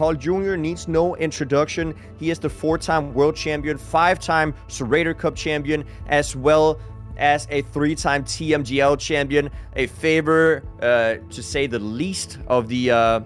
CarlJr needs no introduction. He is the 4-time world champion, 5-time Serrator Cup champion, as well as a 3-time TMGL champion. A favor, to say the least, of the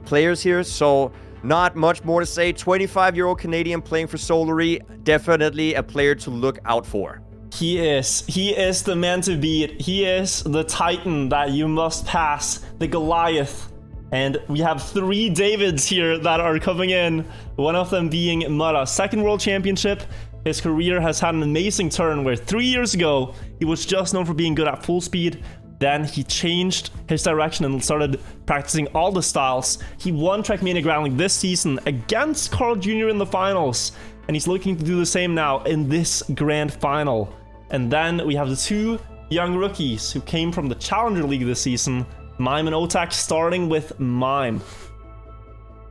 players here. So not much more to say. 25-year-old Canadian playing for Solary. Definitely a player to look out for. He is the man to beat. He is the Titan that you must pass, the Goliath. And we have 3 Davids here that are coming in, one of them being Mudda. 2nd World Championship. His career has had an amazing turn where 3 years ago, he was just known for being good at full speed. Then he changed his direction and started practicing all the styles. He won Trackmania Grand League this season against CarlJr in the finals. And he's looking to do the same now in this grand final. And then we have the 2 young rookies who came from the Challenger League this season. Mime and Otaaaq, starting with Mime.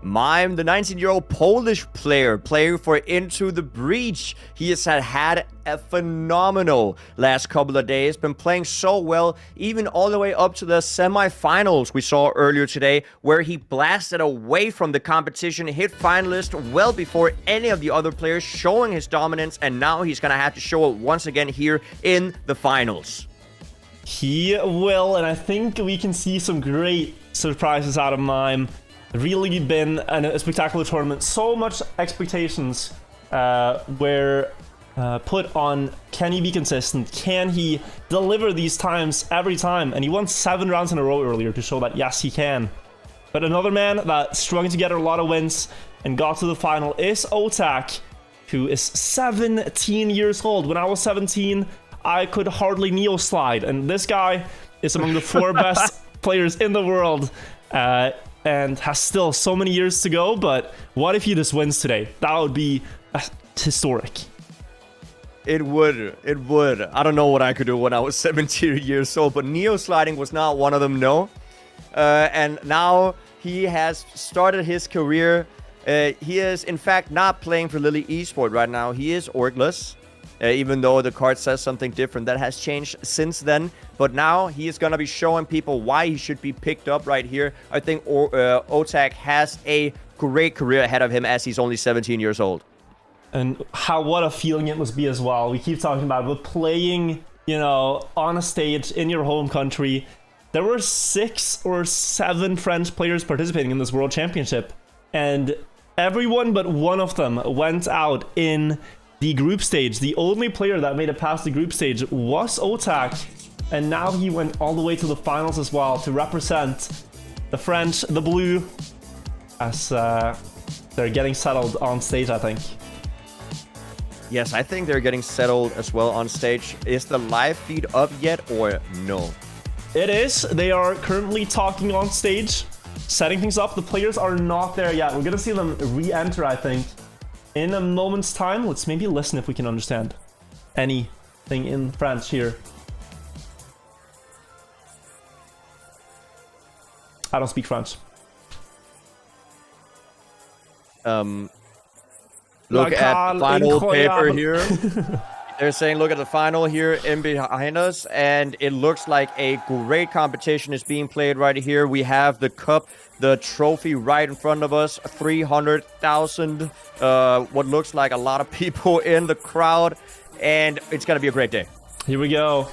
Mime, the 19-year-old Polish player, playing for Into the Breach. He has had a phenomenal last couple of days. Been playing so well, even all the way up to the semifinals we saw earlier today, where he blasted away from the competition, hit finalist well before any of the other players, showing his dominance, and now he's going to have to show it once again here in the finals. He will, and I think we can see some great surprises out of Mime. Really been a spectacular tournament. So much expectations were put on, can he be consistent? Can he deliver these times every time? And he won 7 rounds in a row earlier to show that, yes, he can. But another man that strung together a lot of wins and got to the final is Otaaaq, who is 17 years old. When I was 17, I could hardly Neo slide, and this guy is among the 4 best players in the world, and has still so many years to go. But what if he just wins today? That would be historic. It would. It would. I don't know what I could do when I was 17 years old, but Neo sliding was not one of them, no. And now he has started his career. He is, in fact, not playing for Lily Esport right now. He is orgless. Even though the card says something different. That has changed since then. But now he is going to be showing people why he should be picked up right here. I think Otaaaq has a great career ahead of him as he's only 17 years old. And what a feeling it must be as well. We keep talking about it, but playing, you know, on a stage in your home country. There were 6 or 7 French players participating in this World Championship. And everyone but one of them went out in the group stage. The only player that made it past the group stage was Otaaaq, and now he went all the way to the finals as well to represent the French, the blue, as they're getting settled on stage, I think. Yes, I think they're getting settled as well on stage. Is the live feed up yet or no? It is. They are currently talking on stage, setting things up. The players are not there yet. We're gonna see them re-enter, I think, in a moment's time. Let's maybe listen if we can understand anything in French here. I don't speak French. Look at the final paper here. They're saying, look at the final here in behind us, and it looks like a great competition is being played right here. We have the cup, the trophy right in front of us, 300,000, what looks like a lot of people in the crowd, and it's going to be a great day. Here we go.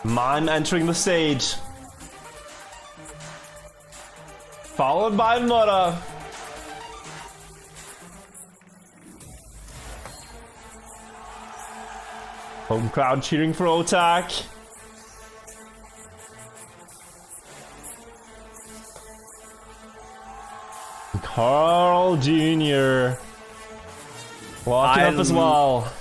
Mime entering the stage. Followed by Mudda. Home crowd cheering for Otaaaq. CarlJr walking up as well.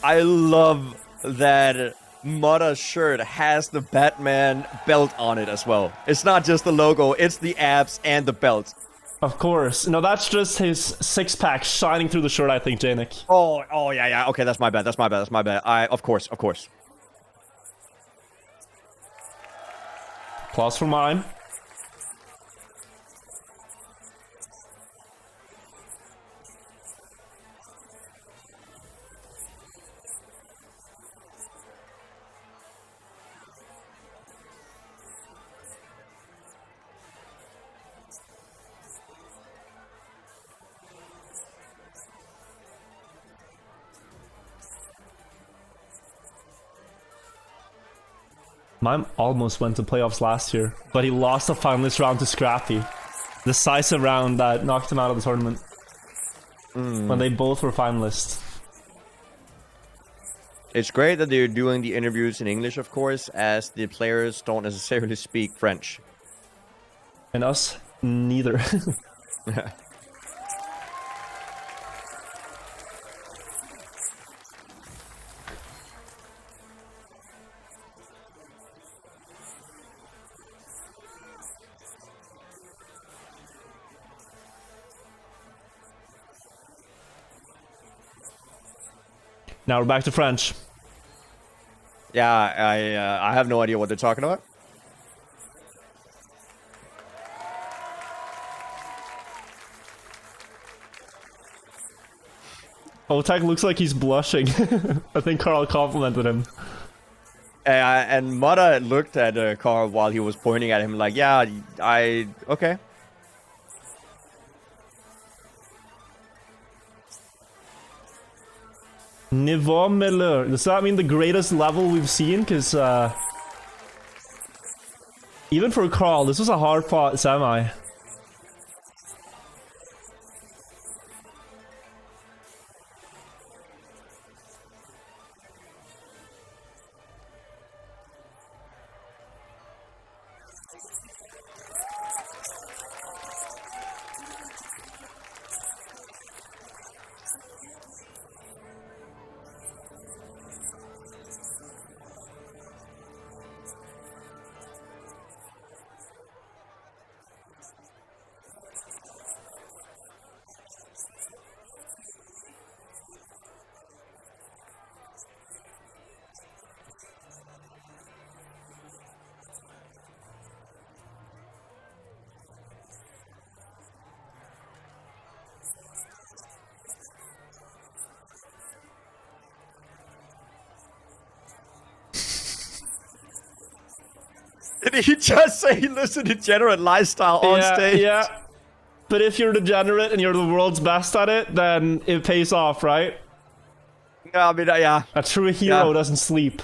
I love that Mudda's shirt has the Batman belt on it as well. It's not just the logo, it's the abs and the belt. Of course. No, that's just his six-pack shining through the shirt, I think, Jnic. Oh, yeah. Okay, that's my bad. That's my bad. Of course. Applause for Mime. Mime almost went to playoffs last year, but he lost the finalist round to Scrappy. Decisive round that knocked him out of the tournament. When they both were finalists. It's great that they're doing the interviews in English, of course, as the players don't necessarily speak French. And us, neither. Now we're back to French. Yeah, I have no idea what they're talking about. Otaaaq looks like he's blushing. I think Carl complimented him. And Mudda looked at Carl while he was pointing at him like, yeah, okay. Niveau Miller. Does that mean the greatest level we've seen? Because even for Carl, this was a hard fought semi. Did he just say he lives a degenerate lifestyle on stage? Yeah. But if you're degenerate and you're the world's best at it, then it pays off, right? Yeah, I mean, yeah. A true hero doesn't sleep.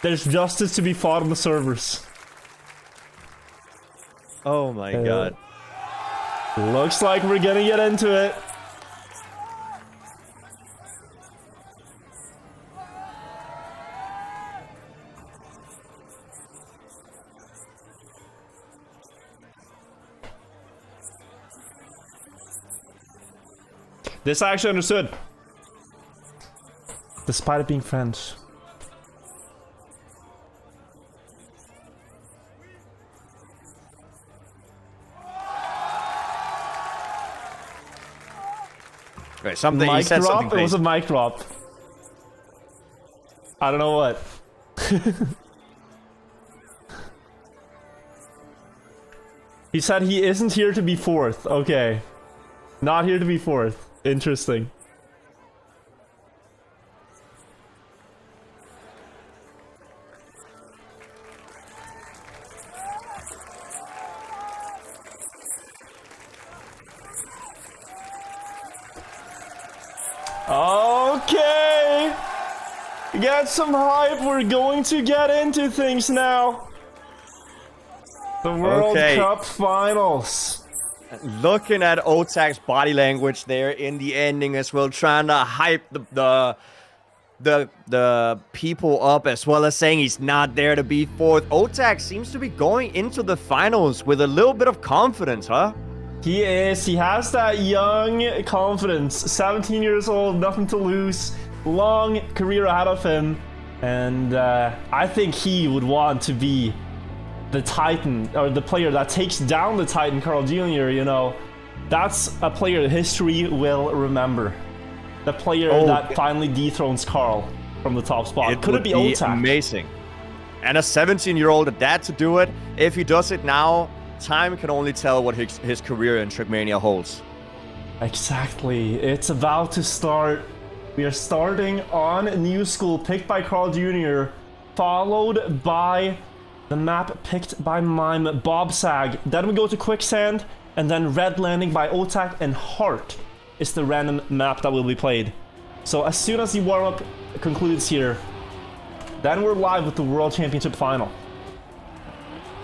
There's justice to be fought on the servers. Oh my god. Looks like we're gonna get into it. This I actually understood. Despite it being French. Wait, something Mic he said drop? something It was a mic drop. I don't know what. He said he isn't here to be fourth. Okay. Not here to be fourth. Interesting. Okay. Get some hype. We're going to get into things now. The World Cup Finals. Looking at Otaaaq's body language there in the ending as well, trying to hype the people up, as well as saying he's not there to be fourth. Otaaaq seems to be going into the finals with a little bit of confidence, huh? He is. He has that young confidence. 17 years old, nothing to lose. Long career ahead of him. And I think he would want to be the Titan, or the player that takes down the Titan, CarlJr, you know. That's a player history will remember. The player that finally dethrones Carl from the top spot. Could it be Otaaaq? Amazing. And a 17-year-old at that to do it. If he does it now, time can only tell what his career in Trackmania holds. Exactly. It's about to start. We are starting on New School, picked by CarlJr, followed by the map picked by Mime, Bobsag. Then we go to Quicksand, and then Red Landing by Otaaaq, and Heart is the random map that will be played. So as soon as the warm-up concludes here, then we're live with the World Championship final.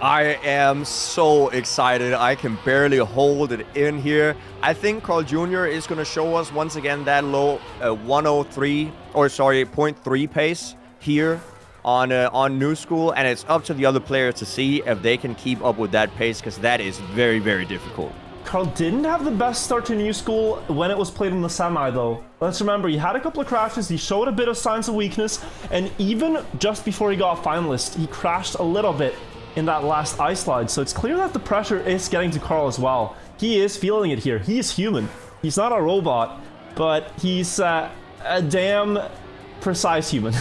I am so excited. I can barely hold it in here. I think CarlJr is going to show us once again that low 0.3 pace here on New School, and it's up to the other players to see if they can keep up with that pace, because that is very, very difficult. Carl didn't have the best start to New School when it was played in the semi, though. Let's remember, he had a couple of crashes, he showed a bit of signs of weakness, and even just before he got finalist, he crashed a little bit in that last ice slide. So it's clear that the pressure is getting to Carl as well. He is feeling it here. He is human. He's not a robot, but he's a damn precise human.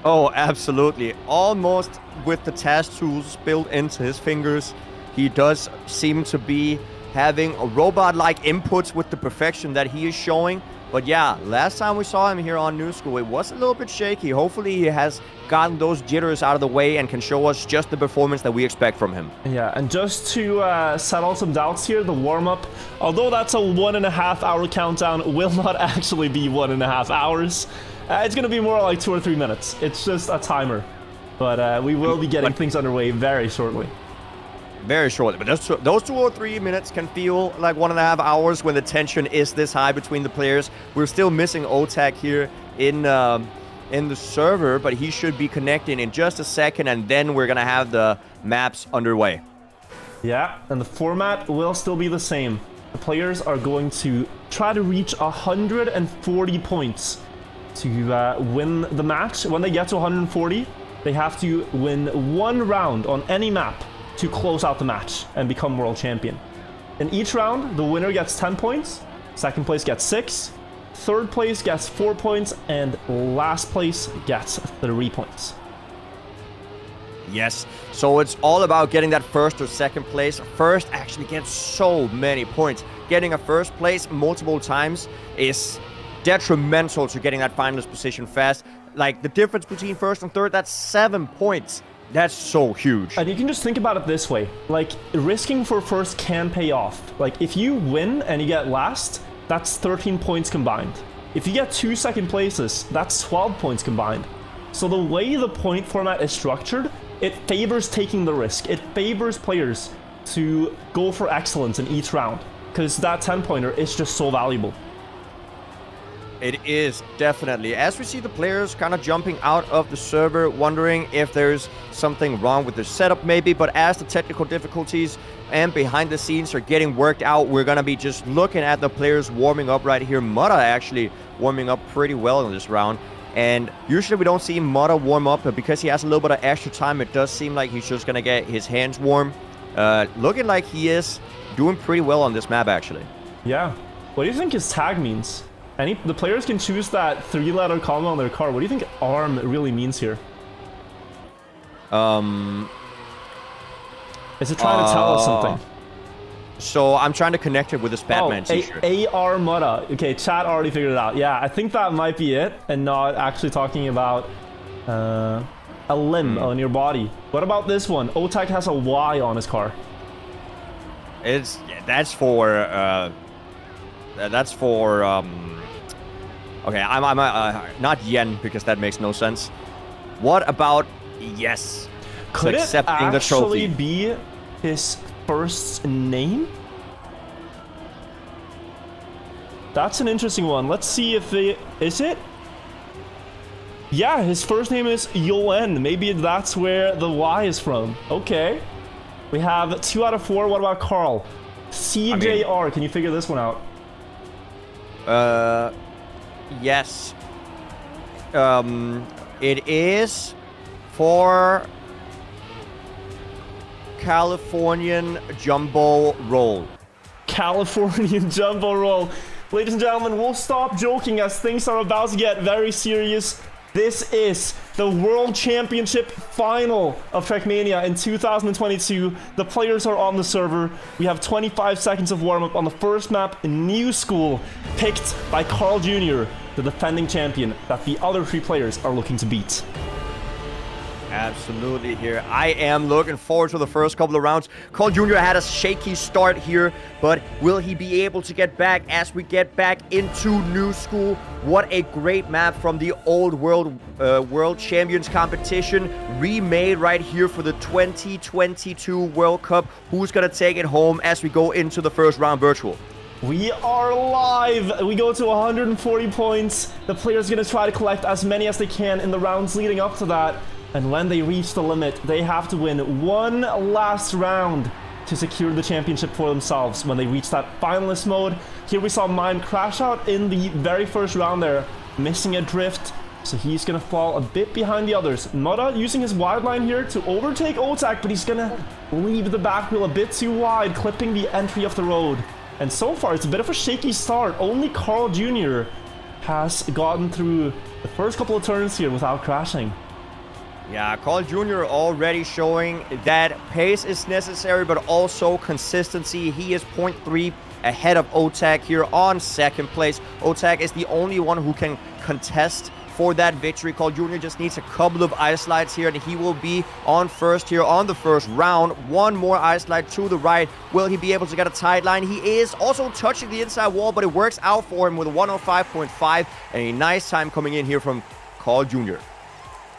Oh, absolutely. Almost with the task tools built into his fingers. He does seem to be having a robot-like inputs with the perfection that he is showing. But yeah, last time we saw him here on New School, it was a little bit shaky. Hopefully he has gotten those jitters out of the way and can show us just the performance that we expect from him. Yeah, and just to settle some doubts here, the warm-up, although that's a 1.5 hour countdown, will not actually be 1.5 hours. It's going to be more like 2 or 3 minutes. It's just a timer. But we will be getting things underway very shortly. Very shortly, but those 2 or 3 minutes can feel like 1.5 hours when the tension is this high between the players. We're still missing Otaaaq here in the server, but he should be connecting in just a second, and then we're gonna have the maps underway. Yeah, and the format will still be the same. The players are going to try to reach 140 points to win the match. When they get to 140, they have to win 1 round on any map to close out the match and become world champion. In each round, the winner gets 10 points, second place gets 6, third place gets 4 points, and last place gets 3 points. Yes, so it's all about getting that first or second place. First actually gets so many points. Getting a first place multiple times is detrimental to getting that finalist position fast. Like, the difference between first and third, that's 7 points. That's so huge. And you can just think about it this way. Like, risking for first can pay off. Like, if you win and you get last, that's 13 points combined. If you get 2 second places, that's 12 points combined. So the way the point format is structured, it favors taking the risk. It favors players to go for excellence in each round, because that 10-pointer is just so valuable. It is, definitely. As we see the players kind of jumping out of the server, wondering if there's something wrong with their setup maybe, but as the technical difficulties and behind the scenes are getting worked out, we're going to be just looking at the players warming up right here. Mudda actually warming up pretty well in this round. And usually we don't see Mudda warm up, but because he has a little bit of extra time, it does seem like he's just going to get his hands warm. Looking like he is doing pretty well on this map, actually. Yeah. What do you think his tag means? The players can choose that 3-letter combo on their car. What do you think ARM really means here? Is it trying to tell us something? So I'm trying to connect it with this Batman t-shirt. AR Mudda. Okay, chat already figured it out. Yeah, I think that might be it, and not actually talking about a limb on your body. What about this one? Otaaaq has a Y on his car. That's for okay, I'm not yen, because that makes no sense. What about yes? Could it accepting the trophy. actually be his first name? That's an interesting one. Let's see if is it? Yeah, his first name is Yoen. Maybe that's where the Y is from. Okay. We have 2 out of 4. What about Carl? CJR. Can you figure this one out? Yes. It is for Californian Jumbo Roll. Californian Jumbo Roll. Ladies and gentlemen, we'll stop joking as things are about to get very serious. This is the World Championship final of Trackmania in 2022. The players are on the server. We have 25 seconds of warm-up on the first map, New School, picked by CarlJr, the defending champion that the other 3 players are looking to beat. Absolutely here. I am looking forward to the first couple of rounds. CarlJr had a shaky start here, but will he be able to get back as we get back into New School? What a great map from the old World Champions competition. Remade right here for the 2022 World Cup. Who's going to take it home as we go into the first round virtual? We are live. We go to 140 points. The players are going to try to collect as many as they can in the rounds leading up to that. And when they reach the limit, they have to win one last round to secure the championship for themselves. When they reach that finalist mode, here we saw Mime crash out in the very first round there, missing a drift. So he's going to fall a bit behind the others. Mudda using his wide line here to overtake Otaaaq, but he's going to leave the back wheel a bit too wide, clipping the entry of the road. And so far, it's a bit of a shaky start. Only CarlJr has gotten through the first couple of turns here without crashing. Yeah, CarlJr already showing that pace is necessary, but also consistency. He is 0.3 ahead of Otaaaq here on second place. Otaaaq is the only one who can contest for that victory. CarlJr just needs a couple of ice slides here, and he will be on first here on the first round. One more ice slide to the right. Will he be able to get a tight line? He is also touching the inside wall, but it works out for him with a 105.5, and a nice time coming in here from CarlJr.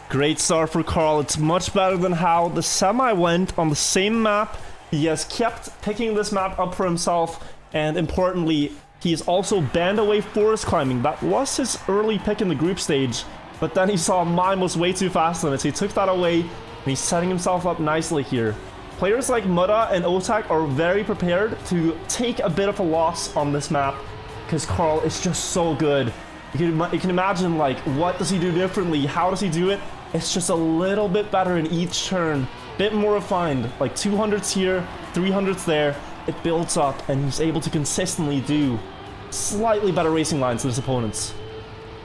Great start for Carl. It's much better than how the semi went on the same map. He has kept picking this map up for himself, and importantly, he's also banned away forest climbing. That was his early pick in the group stage, but then he saw Mime was way too fast on it, so he took that away, and he's setting himself up nicely here. Players like Mudda and Otaaaq are very prepared to take a bit of a loss on this map, because Carl is just so good. You can imagine, like, what does he do differently? How does he do it? It's just a little bit better in each turn. Bit more refined, like 200s here, 300s there. It builds up, and he's able to consistently do slightly better racing lines than his opponents.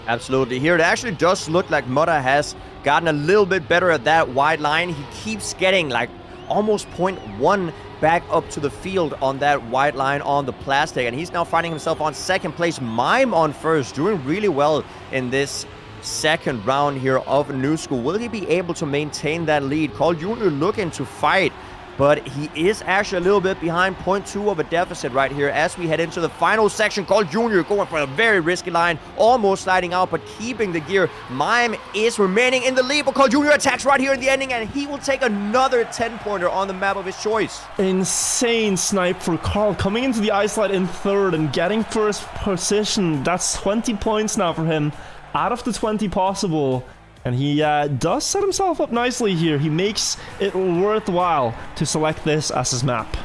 Absolutely. Here, it actually does look like Mudda has gotten a little bit better at that wide line. He keeps getting, like, almost 0.1 back up to the field on that wide line on the plastic, and he's now finding himself on second place. Mime on first, doing really well in this second round here of New School. Will he be able to maintain that lead? CarlJr looking to fight, but he is actually a little bit behind, 0.2 of a deficit right here as we head into the final section. CarlJr going for a very risky line, almost sliding out, but keeping the gear. Mime is remaining in the lead, but CarlJr attacks right here in the ending, and he will take another 10-pointer on the map of his choice. Insane snipe for Carl, coming into the ice slide in third and getting first position. That's 20 points now for him, out of the 20 possible. And he does set himself up nicely here. He makes it worthwhile to select this as his map.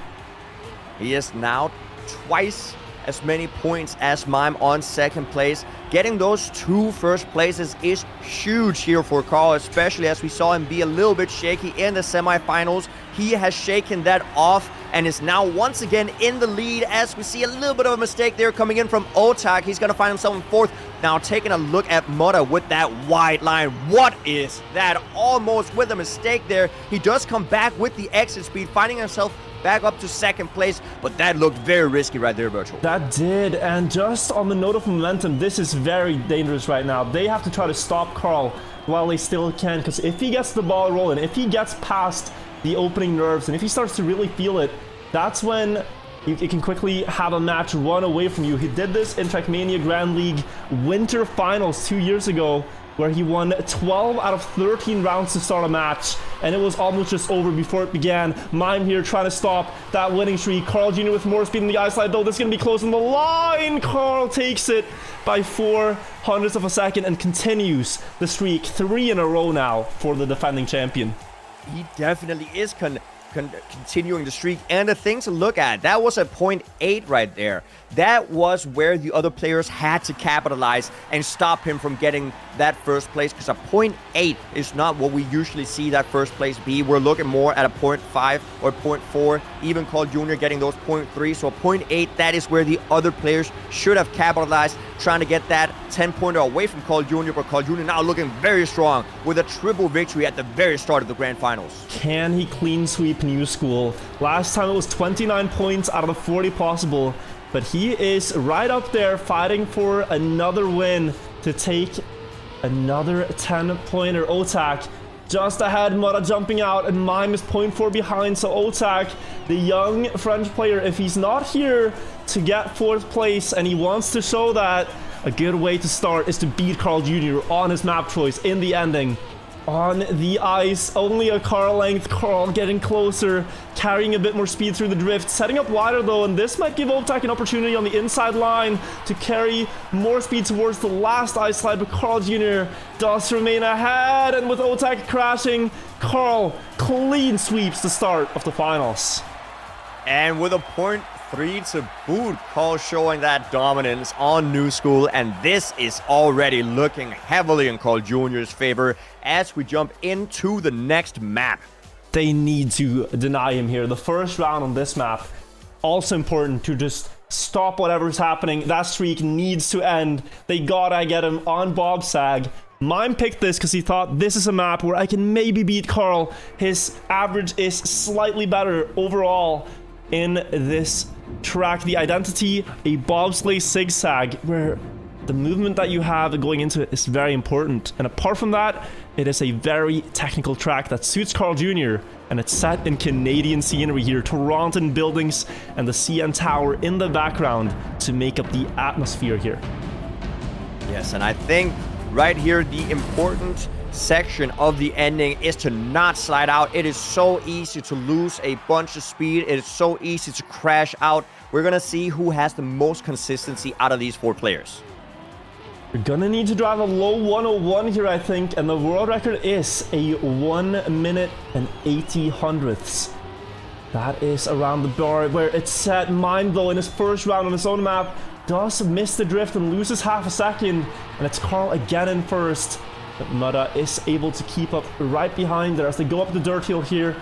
He is now twice as many points as Mime on second place. Getting those two first places is huge here for Carl, especially as we saw him be a little bit shaky in the semifinals. He has shaken that off and is now once again in the lead as we see a little bit of a mistake there coming in from Otaaaq. He's going to find himself in fourth. Now taking a look at Mudda with that wide line. What is that? Almost with a mistake there. He does come back with the exit speed, finding himself back up to second place, but that looked very risky right there, Virtual. That did, and just on the note of momentum, this is very dangerous right now. They have to try to stop Carl while they still can, because if he gets the ball rolling, if he gets past the opening nerves, and if he starts to really feel it, that's when you can quickly have a match run away from you. He did this in Trackmania Grand League Winter Finals 2 years ago, where he won 12 out of 13 rounds to start a match, and it was almost just over before it began. Mime here trying to stop that winning streak. CarlJr with more speed in the ice slide, though. This is going to be close on the line. Carl takes it by 0.04 of a second and continues the streak. 3 in a row now for the defending champion. He definitely is continuing the streak. And the thing to look at, that was a 0.8 right there. That was where the other players had to capitalize and stop him from getting that first place, because a 0.8 is not what we usually see that first place be. We're looking more at a 0.5 or 0.4, even CarlJr getting those 0.3. So a 0.8, that is where the other players should have capitalized, trying to get that 10-pointer away from CarlJr, but CarlJr now looking very strong with a triple victory at the very start of the Grand Finals. Can he clean sweep New School? Last time it was 29 points out of the 40 possible, but he is right up there fighting for another win to take another 10-pointer. Otaaaq just ahead. Mudda jumping out, and Mime is 0.4 behind. So Otaaaq, the young French player, if he's not here to get 4th place and he wants to show that, a good way to start is to beat CarlJr on his map choice in the ending. On the ice, only a car length. Carl getting closer, carrying a bit more speed through the drift, setting up wider though, and this might give Otaaaq an opportunity on the inside line to carry more speed towards the last ice slide, but CarlJr does remain ahead, and with Otaaaq crashing, Carl clean sweeps the start of the finals. And with a 0.3 to boot, Carl showing that dominance on New School, and this is already looking heavily in CarlJr's favor as we jump into the next map. They need to deny him here. The first round on this map, also important to just stop whatever's happening. That streak needs to end. They gotta get him on Bobsag. Mime picked this because he thought this is a map where I can maybe beat Carl. His average is slightly better overall in this track. The identity, a bobsleigh zigzag, where the movement that you have going into it is very important. And apart from that, it is a very technical track that suits CarlJr, and it's set in Canadian scenery here, Toronto buildings and the CN Tower in the background to make up the atmosphere here. Yes, and I think right here the important section of the ending is to not slide out. It is so easy to lose a bunch of speed. It is so easy to crash out. We're gonna see who has the most consistency out of these 4 players. You're gonna need to drive a low 101 here, I think, and the world record is a 1 minute and 80 hundredths. That is around the bar where it's set. Mime, though, in his first round on his own map, does miss the drift and loses half a second, and it's Carl again in first. But Mudda is able to keep up right behind there as they go up the dirt hill here,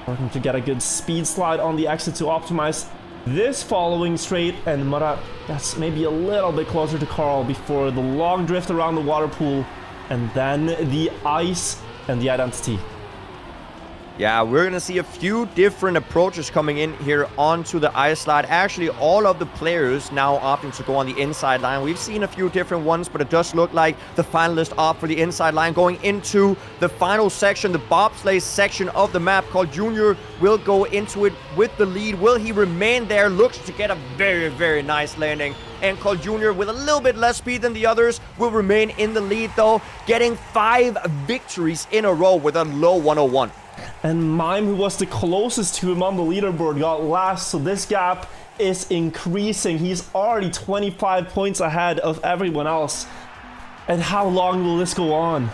working to get a good speed slide on the exit to optimize this following straight, and Mudda gets maybe a little bit closer to Carl before the long drift around the water pool, and then the ice and the identity. Yeah, we're going to see a few different approaches coming in here onto the ice slide. Actually, all of the players now opting to go on the inside line. We've seen a few different ones, but it does look like the finalists opt for the inside line. Going into the final section, the bobsleigh section of the map, CarlJr will go into it with the lead. Will he remain there? Looks to get a very, very nice landing. And CarlJr, with a little bit less speed than the others, will remain in the lead, though, getting 5 victories in a row with a low 101. And Mime, who was the closest to him on the leaderboard, got last, so this gap is increasing. He's already 25 points ahead of everyone else. And how long will this go on?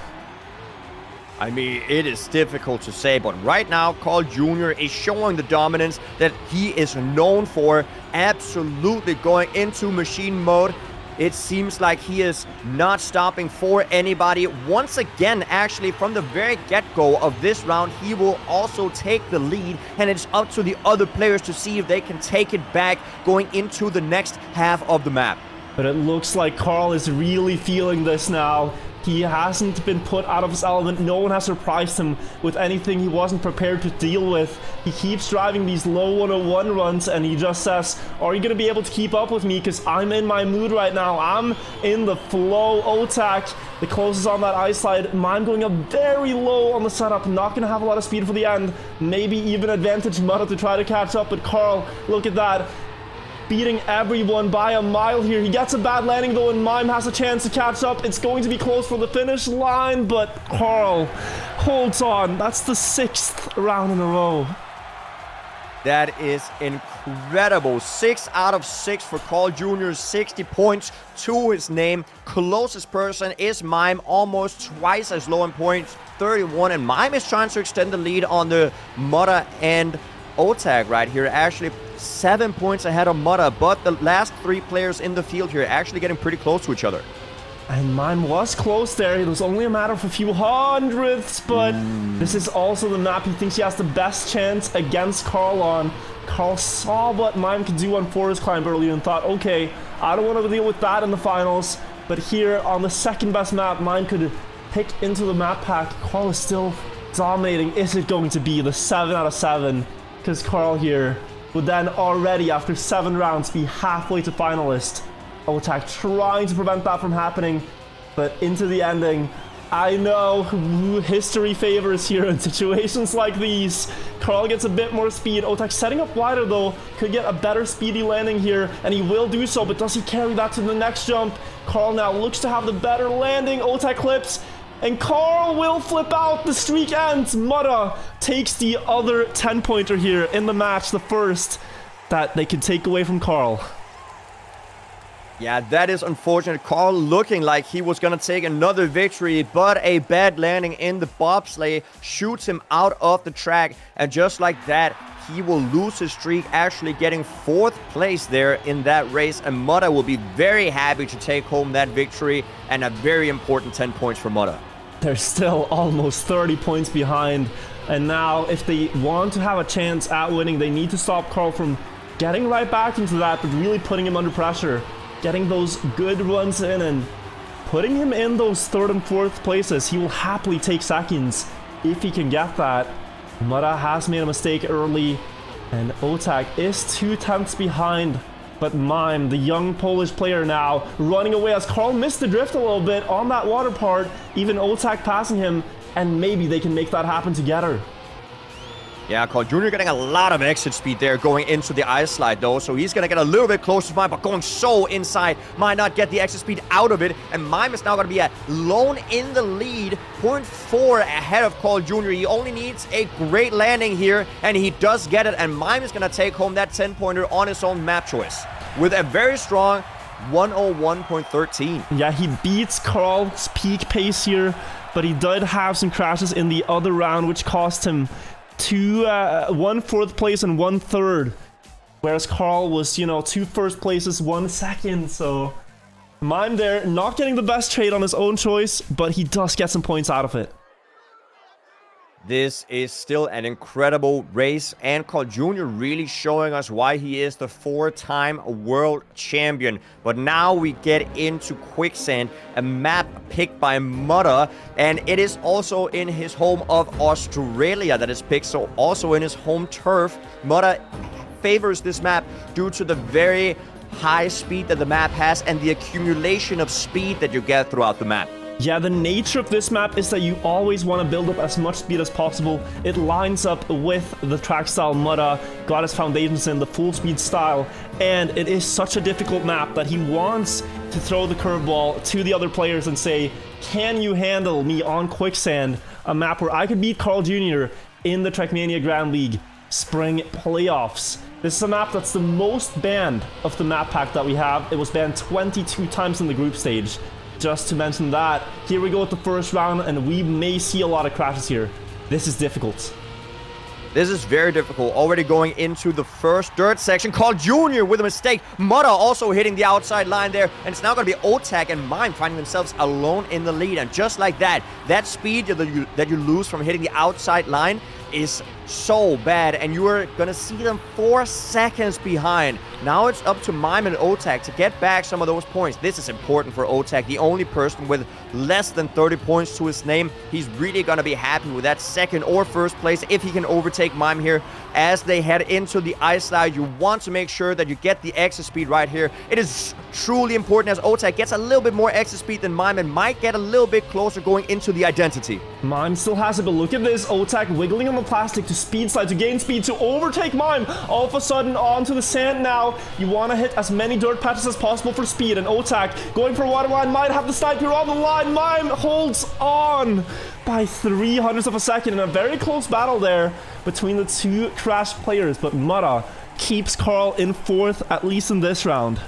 I mean, it is difficult to say, but right now, CarlJr is showing the dominance that he is known for, absolutely going into machine mode. It seems like he is not stopping for anybody. Once again, actually, from the very get-go of this round, he will also take the lead, and it's up to the other players to see if they can take it back going into the next half of the map. But it looks like Carl is really feeling this now. He hasn't been put out of his element. No one has surprised him with anything he wasn't prepared to deal with. He keeps driving these low 101 runs, and he just says, are you going to be able to keep up with me? Because I'm in my mood right now. I'm in the flow. Otaaaq, the closest on that ice slide. Mime going up very low on the setup. Not going to have a lot of speed for the end. Maybe even advantage Mudda to try to catch up. But Carl, look at that. Beating everyone by a mile here. He gets a bad landing though, and Mime has a chance to catch up. It's going to be close for the finish line, but Carl holds on. That's the 6th round in a row. That is incredible. 6 out of 6 for CarlJr, 60 points to his name. Closest person is Mime, almost twice as low in points, 31, and Mime is trying to extend the lead on the Mudda and Otaaaq right here. Actually 7 points ahead of Mudda, but the last 3 players in the field here actually getting pretty close to each other. And Mime was close there. It was only a matter of a few hundredths, but this is also the map he thinks he has the best chance against Carl on. Carl saw what Mime could do on Forest Climb earlier and thought, okay, I don't want to deal with that in the finals, but here on the second best map, Mime could pick into the map pack. Carl is still dominating. Is it going to be the 7 out of 7? Because Carl here would then already, after 7 rounds, be halfway to finalist. Otaaaq trying to prevent that from happening, but into the ending, I know who history favors here in situations like these. Carl gets a bit more speed. Otaaaq setting up wider though, could get a better speedy landing here, and he will do so, but does he carry that to the next jump? Carl now looks to have the better landing. Otaaaq clips, and Carl will flip out. The streak ends. Mudda takes the other 10-pointer here in the match, the first that they can take away from Carl. Yeah, that is unfortunate. Carl looking like he was going to take another victory, but a bad landing in the bobsleigh shoots him out of the track. And just like that, he will lose his streak, actually getting 4th place there in that race. And Mudda will be very happy to take home that victory and a very important 10 points for Mudda. They're still almost 30 points behind. And now, if they want to have a chance at winning, they need to stop Carl from getting right back into that, but really putting him under pressure. Getting those good runs in and putting him in those 3rd and 4th places. He will happily take seconds if he can get that. Mudda has made a mistake early, and Otaaaq is 2/10 behind. But Mime, the young Polish player now, running away as Carl missed the drift a little bit on that water part. Even Otaaaq passing him, and maybe they can make that happen together. Yeah, CarlJr getting a lot of exit speed there going into the ice slide though, so he's gonna get a little bit closer to Mime, but going so inside, might not get the exit speed out of it, and Mime is now gonna be alone in the lead, 0.4 ahead of CarlJr. He only needs a great landing here, and he does get it, and Mime is gonna take home that 10-pointer on his own map choice with a very strong 101.13. Yeah, he beats Carl's peak pace here, but he did have some crashes in the other round, which cost him 1 4th place and 1 3rd, whereas Carl was, you know, 2 first places, 1 second. So Mime there not getting the best trade on his own choice, but he does get some points out of it. This is still an incredible race, and CarlJr really showing us why he is the 4-time world champion. But now we get into Quicksand, a map picked by Mudda, and it is also in his home of Australia that is picked, so also in his home turf. Mudda favors this map due to the very high speed that the map has and the accumulation of speed that you get throughout the map. Yeah, the nature of this map is that you always want to build up as much speed as possible. It lines up with the track style Mudda got his foundations in, the full speed style, and it is such a difficult map that he wants to throw the curveball to the other players and say, can you handle me on Quicksand, a map where I could beat CarlJr in the Trackmania Grand League Spring Playoffs. This is a map that's the most banned of the map pack that we have. It was banned 22 times in the group stage. Just to mention that, here we go with the first round, and we may see a lot of crashes here. This is difficult. This is very difficult. Already going into the first dirt section. CarlJr with a mistake. Mudda also hitting the outside line there. And it's now going to be Otaaaq and Mime finding themselves alone in the lead. And just like that, that speed that you lose from hitting the outside line is so bad, and you are gonna see them 4 seconds behind. Now it's up to Mime and Otaaaq to get back some of those points. This is important for Otaaaq, the only person with less than 30 points to his name. He's really gonna be happy with that 2nd or 1st place if he can overtake Mime here. As they head into the ice slide, you want to make sure that you get the exit speed right here. It is truly important as Otaaaq gets a little bit more exit speed than Mime and might get a little bit closer going into the identity. Mime still has it, but look at this. Otaaaq wiggling on the plastic to speed slide, to gain speed, to overtake Mime. All of a sudden onto the sand now. You want to hit as many dirt patches as possible for speed, and Otaaaq going for water line might have the sniper on the line. Mime holds on by 0.03 of a second in a very close battle there between the two crashed players, but Mudda keeps Carl in 4th, at least in this round.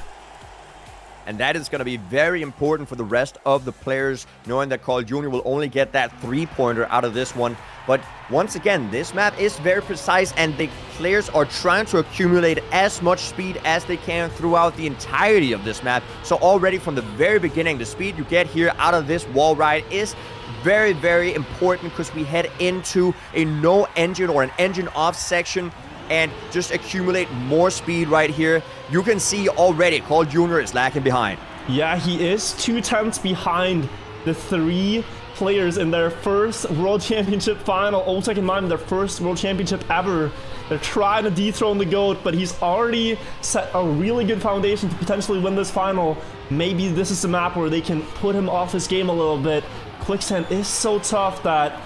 And that is going to be very important for the rest of the players, knowing that CarlJr will only get that 3-pointer out of this one. But once again, this map is very precise, and the players are trying to accumulate as much speed as they can throughout the entirety of this map. So already from the very beginning, the speed you get here out of this wall ride is very, very important, because we head into a no engine or an engine off section and just accumulate more speed right here. You can see already CarlJr is lagging behind. Yeah, he is 2/10 behind the 3 players in their first World Championship final. Otaaaq and Mime, their first World Championship ever. They're trying to dethrone the GOAT, but he's already set a really good foundation to potentially win this final. Maybe this is the map where they can put him off his game a little bit. Quicksand is so tough that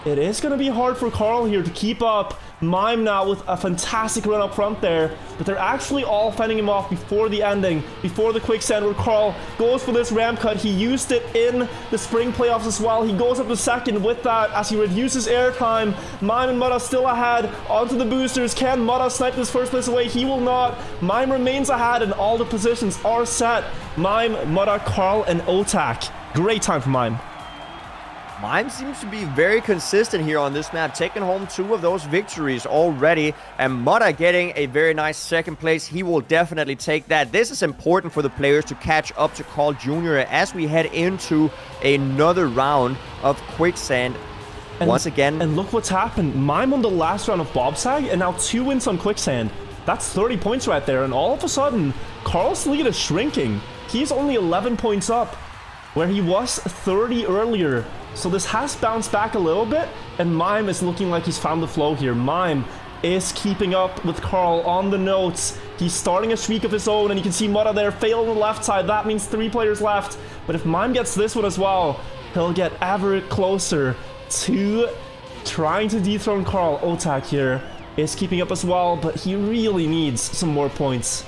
it is going to be hard for Carl here to keep up. Mime now with a fantastic run up front there, but they're actually all fending him off before the ending, before the Quicksand, where Carl goes for this ramp cut. He used it in the spring playoffs as well. He goes up to second with that as he reduces airtime. Mime and Mudda still ahead onto the boosters. Can Mudda snipe this first place away? He will not. Mime remains ahead and all the positions are set. Mime, Mudda, Carl, and Otaaaq. Great time for Mime. Mime seems to be very consistent here on this map, taking home 2 of those victories already. And Mudda getting a very nice second place. He will definitely take that. This is important for the players to catch up to CarlJr as we head into another round of Quicksand. Once again. And look what's happened. Mime on the last round of Bobsag, and now 2 wins on Quicksand. That's 30 points right there. And all of a sudden, Carl's lead is shrinking. He's only 11 points up, where he was 30 earlier. So this has bounced back a little bit, and Mime is looking like he's found the flow here. Mime is keeping up with Carl on the notes. He's starting a streak of his own, and you can see Mudda there fail on the left side. That means 3 players left. But if Mime gets this one as well, he'll get ever closer to trying to dethrone Carl. Otaaaq here is keeping up as well, but he really needs some more points.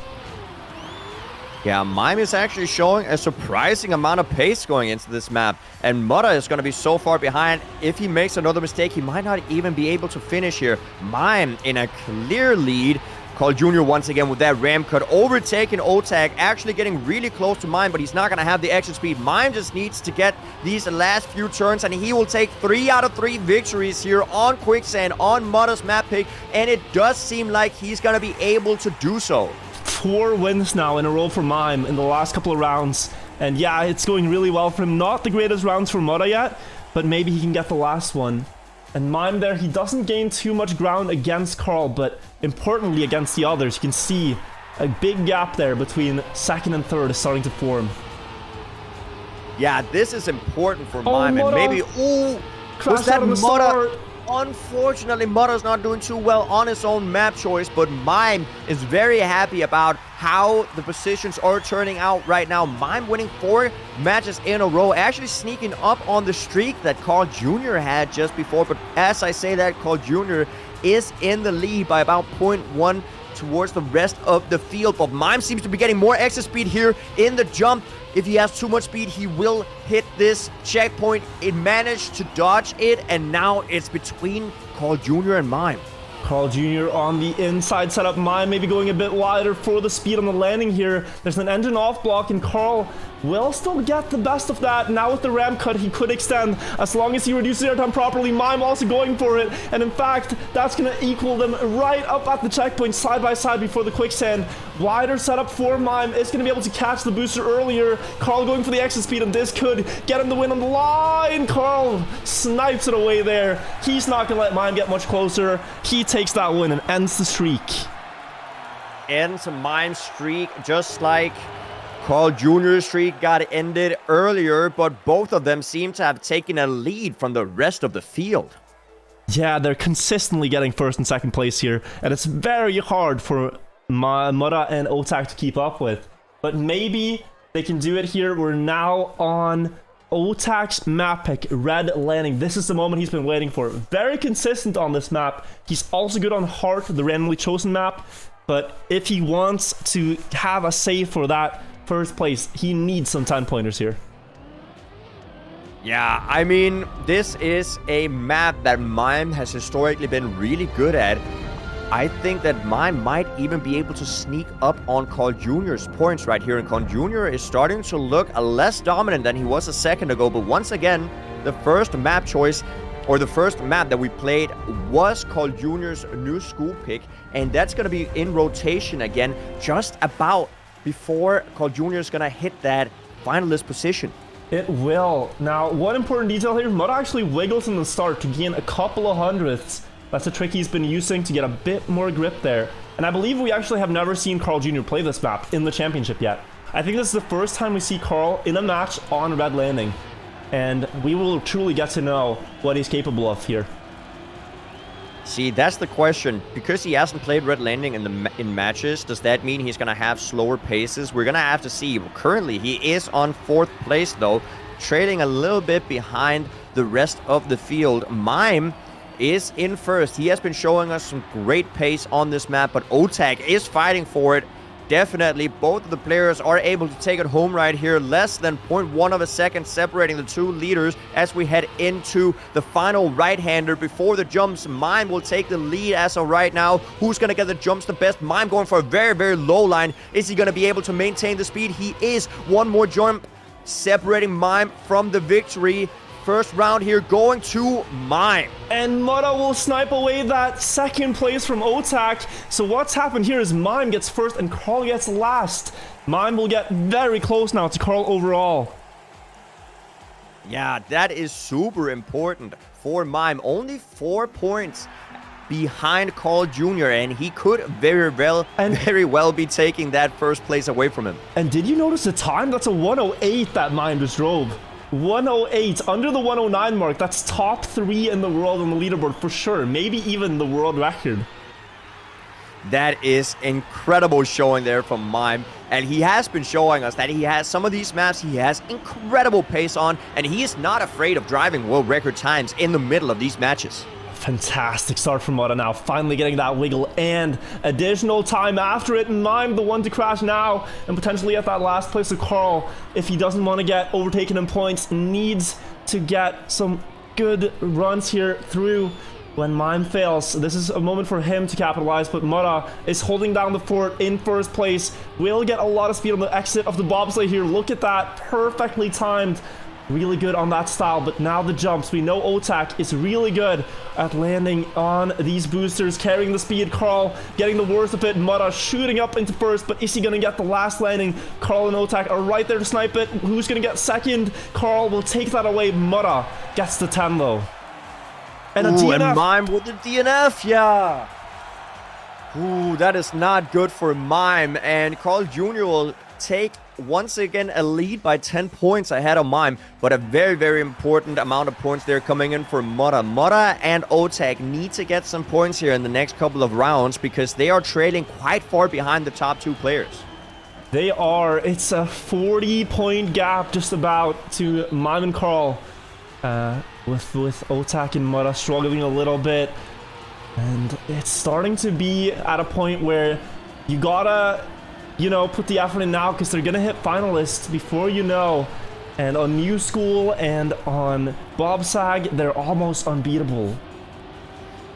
Yeah, Mime is actually showing a surprising amount of pace going into this map. And Mudda is going to be so far behind. If he makes another mistake, he might not even be able to finish here. Mime in a clear lead. CarlJr once again with that ramp cut, overtaking Otaaaq, actually getting really close to Mime, but he's not going to have the exit speed. Mime just needs to get these last few turns, and he will take 3 out of 3 victories here on Quicksand, on Mudda's map pick, and it does seem like he's going to be able to do so. 4 wins now in a row for Mime in the last couple of rounds. And yeah, it's going really well for him. Not the greatest rounds for Mudda yet, but maybe he can get the last one. And Mime there, he doesn't gain too much ground against Carl, but importantly against the others. You can see a big gap there between second and third is starting to form. Yeah, this is important for Mime. Mudda. And maybe, was that Mudda? Unfortunately, Mudda's not doing too well on his own map choice, but Mime is very happy about how the positions are turning out right now. Mime winning 4 matches in a row, actually sneaking up on the streak that CarlJr had just before. But as I say that, CarlJr is in the lead by about 0.1 towards the rest of the field. But Mime seems to be getting more exit speed here in the jump. If he has too much speed, he will hit this checkpoint. It managed to dodge it, and now it's between CarlJr and Mime. CarlJr on the inside setup. Mime maybe going a bit wider for the speed on the landing here. There's an engine off block, and Carl will still get the best of that. Now with the ramp cut, he could extend as long as he reduces airtime properly. Mime also going for it, and in fact, that's going to equal them right up at the checkpoint side by side before the Quicksand. Wider setup for Mime is going to be able to catch the booster earlier. Carl going for the exit speed, and this could get him the win on the line. Carl snipes it away there. He's not going to let Mime get much closer. He takes that win and ends the streak. Ends Mime's streak, just like CarlJr's streak got ended earlier, but both of them seem to have taken a lead from the rest of the field. Yeah, they're consistently getting first and second place here, and it's very hard for Mudda and Otaaaq to keep up with. But maybe they can do it here. We're now on Otaaaq's map pick, Red Landing. This is the moment he's been waiting for. Very consistent on this map. He's also good on Heart, the randomly chosen map. But if he wants to have a save for that first place, he needs some 10 pointers here. Yeah, I mean, this is a map that Mime has historically been really good at. I think that Mime might even be able to sneak up on CarlJr's points right here. And CarlJr is starting to look less dominant than he was a second ago. But once again, the first map choice, or the first map that we played, was CarlJr's new school pick. And that's going to be in rotation again, just about before CarlJr is going to hit that finalist position. It will. Now, one important detail here, Mudda actually wiggles in the start to gain a couple of hundredths. That's a trick he's been using to get a bit more grip there. And I believe we actually have never seen CarlJr play this map in the championship yet. I think this is the first time we see Carl in a match on Red Landing. And we will truly get to know what he's capable of here. See, that's the question. Because he hasn't played Red Landing in matches, does that mean he's going to have slower paces? We're going to have to see. Currently, he is on 4th place, though. trailing a little bit behind the rest of the field. Mime is in first. He has been showing us some great pace on this map, but Otaaaq is fighting for it. Definitely, both of the players are able to take it home right here. Less than 0.1 of a second separating the two leaders as we head into the final right-hander. Before the jumps, Mime will take the lead as of right now. Who's going to get the jumps the best? Mime going for a very, very low line. Is he going to be able to maintain the speed? He is. One more jump separating Mime from the victory. First round here going to Mime. And Mudda will snipe away that second place from Otaaaq. So what's happened here is Mime gets first and Carl gets last. Mime will get very close now to Carl overall. Yeah, that is super important for Mime. Only 4 points behind CarlJr, and he could very well be taking that first place away from him. And did you notice the time? That's a 108 that Mime just drove. 108, under the 109 mark. That's top 3 in the world on the leaderboard for sure. Maybe even the world record. That is incredible showing there from Mime. And he has been showing us that he has some of these maps he has incredible pace on, and he is not afraid of driving world record times in the middle of these matches. Fantastic start from Mudda now, finally getting that wiggle and additional time after it. Mime the one to crash now and potentially at that last place of Carl. If he doesn't want to get overtaken in points, needs to get some good runs here through when Mime fails. This is a moment for him to capitalize, but Mudda is holding down the fort in first place. Will get a lot of speed on the exit of the bobsleigh here. Look at that, perfectly timed. Really good on that style, but now the jumps. We know Otaaaq is really good at landing on these boosters, carrying the speed. Carl getting the worst of it. Mudda shooting up into first, but is he going to get the last landing? Carl and Otaaaq are right there to snipe it. Who's going to get second? Carl will take that away. Mudda gets the 10 though. And a DNF. And Mime with the DNF, yeah. Ooh, that is not good for Mime, and CarlJr will take once again a lead by 10 points ahead of Mime, but a very important amount of points there coming in for Mudda. Mudda and Otaaaq need to get some points here in the next couple of rounds because they are trailing quite far behind the top 2 players. They are. It's a 40-point gap just about to Mime and Carl, with Otaaaq and Mudda struggling a little bit, and it's starting to be at a point where you gotta, you know, put the effort in now because they're gonna hit finalists before you know. And on New School and on Bobsag, they're almost unbeatable.